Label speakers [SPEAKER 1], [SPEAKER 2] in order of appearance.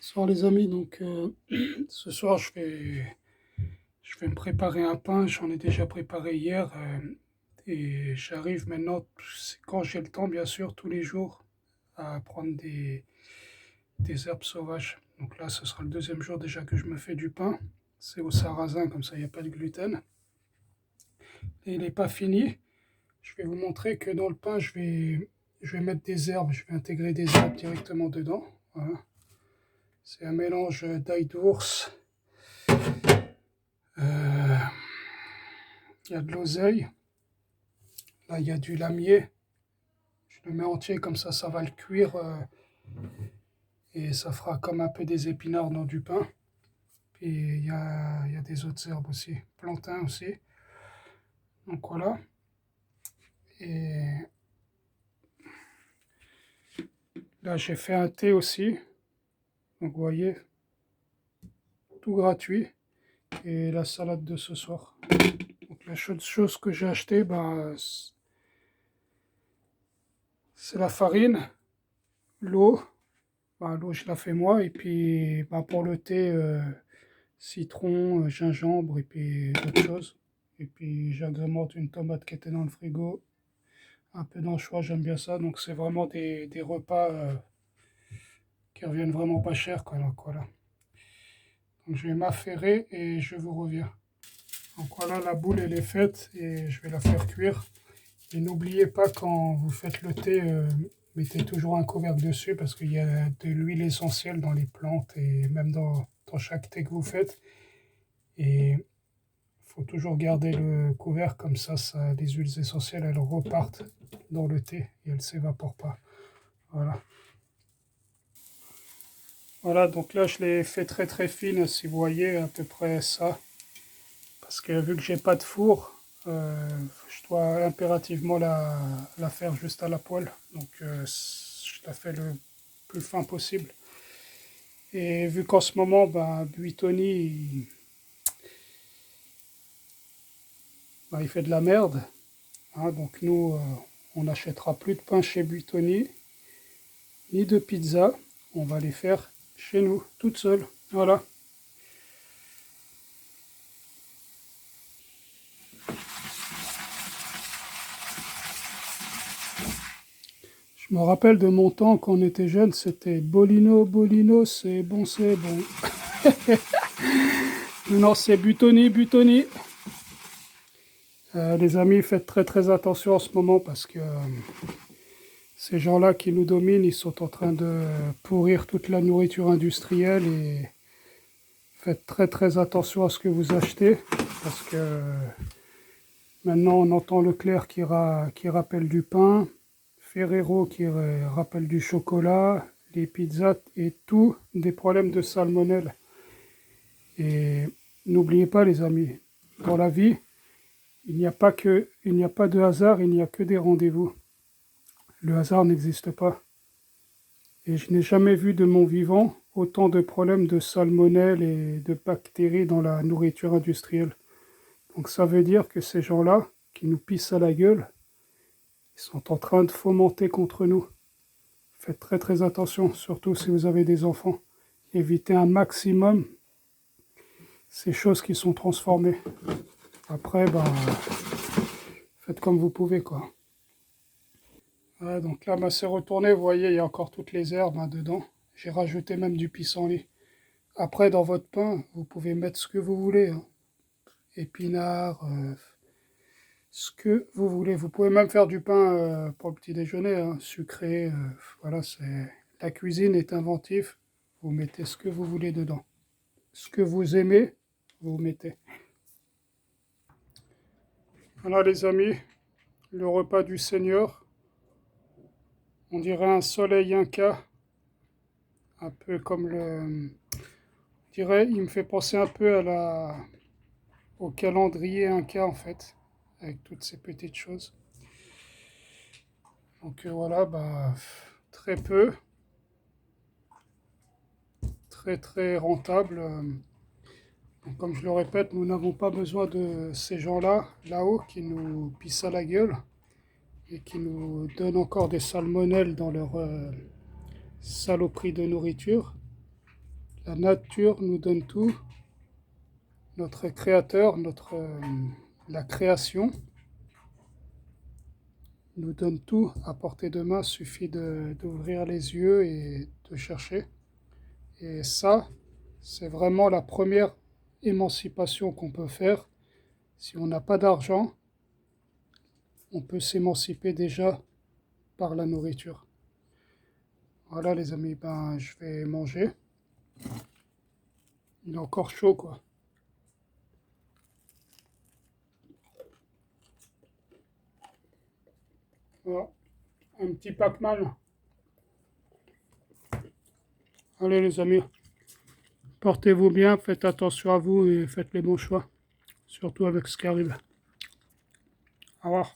[SPEAKER 1] Bonsoir les amis, ce soir je vais me préparer un pain, j'en ai déjà préparé hier et j'arrive maintenant, c'est quand j'ai le temps bien sûr, tous les jours à prendre des herbes sauvages. Donc là ce sera le deuxième jour déjà que je me fais du pain, c'est au sarrasin comme ça il n'y a pas de gluten. Et il n'est pas fini, je vais vous montrer que dans le pain je vais mettre des herbes, je vais intégrer des herbes directement dedans. Voilà. C'est un mélange d'ail d'ours. Euh, Il y a de l'oseille, là il y a du lamier, je le mets entier comme ça va le cuire et ça fera comme un peu des épinards dans du pain. Puis il y a des autres herbes aussi, plantain aussi. Donc voilà. Et là j'ai fait un thé aussi, donc vous voyez, tout gratuit. Et la salade de ce soir. Donc la seule chose que j'ai acheté, c'est la farine, l'eau. L'eau je la fais moi et puis pour le thé, citron, gingembre et puis d'autres choses. Et puis j'agrémente une tomate qui était dans le frigo, un peu d'anchois, j'aime bien ça. Donc c'est vraiment des repas qui reviennent vraiment pas cher, quoi. Donc voilà. Donc je vais m'affairer et je vous reviens. Donc voilà, la boule elle est faite et je vais la faire cuire. Et n'oubliez pas quand vous faites le thé, mettez toujours un couvercle dessus parce qu'il y a de l'huile essentielle dans les plantes et même dans chaque thé que vous faites. Et il faut toujours garder le couvercle comme ça, les huiles essentielles elles repartent dans le thé et elles ne s'évaporent pas. Voilà. Voilà, donc là je l'ai fait très très fine, si vous voyez à peu près ça. Parce que vu que j'ai pas de four, je dois impérativement la faire juste à la poêle. Donc je la fais le plus fin possible. Et vu qu'en ce moment, Buitoni, il fait de la merde, hein, donc nous, on n'achètera plus de pain chez Buitoni, ni de pizza. On va les faire chez nous, toutes seules. Voilà. Je me rappelle de mon temps quand on était jeune, c'était Bolino, Bolino, c'est bon, c'est bon. Non, c'est Buitoni, Buitoni. Les amis, faites très très attention en ce moment parce que ces gens-là qui nous dominent, ils sont en train de pourrir toute la nourriture industrielle et faites très très attention à ce que vous achetez parce que maintenant on entend Leclerc qui rappelle du pain, Ferrero qui rappelle du chocolat, les pizzas et tout des problèmes de salmonelle. Et n'oubliez pas les amis, dans la vie, il n'y a pas de hasard, il n'y a que des rendez-vous. Le hasard n'existe pas. Et je n'ai jamais vu de mon vivant autant de problèmes de salmonelle et de bactéries dans la nourriture industrielle. Donc ça veut dire que ces gens-là, qui nous pissent à la gueule, ils sont en train de fomenter contre nous. Faites très très attention, surtout si vous avez des enfants. Évitez un maximum ces choses qui sont transformées. Après, faites comme vous pouvez, quoi. Voilà, donc là, c'est retourné, vous voyez, il y a encore toutes les herbes dedans. J'ai rajouté même du pissenlit. Après, dans votre pain, vous pouvez mettre ce que vous voulez, hein. Épinards, ce que vous voulez. Vous pouvez même faire du pain pour le petit déjeuner, hein, sucré. Voilà, la cuisine est inventive. Vous mettez ce que vous voulez dedans. Ce que vous aimez, vous mettez. Voilà les amis, le repas du Seigneur. On dirait un soleil inca, un peu comme il me fait penser un peu au calendrier inca en fait, avec toutes ces petites choses. Donc voilà, très peu, très très rentable. Donc, comme je le répète, nous n'avons pas besoin de ces gens-là, là-haut, qui nous pissent à la gueule et qui nous donnent encore des salmonelles dans leur saloperie de nourriture. La nature nous donne tout. Notre créateur, la création nous donne tout à portée de main. Suffit d'ouvrir les yeux et de chercher. Et ça, c'est vraiment la première émancipation qu'on peut faire. Si on n'a pas d'argent, on peut s'émanciper déjà par la nourriture. Voilà les amis, ben je vais manger. Il est encore chaud quoi. Voilà, un petit Pac-Man. Allez les amis, portez-vous bien, faites attention à vous et faites les bons choix. Surtout avec ce qui arrive. Au revoir.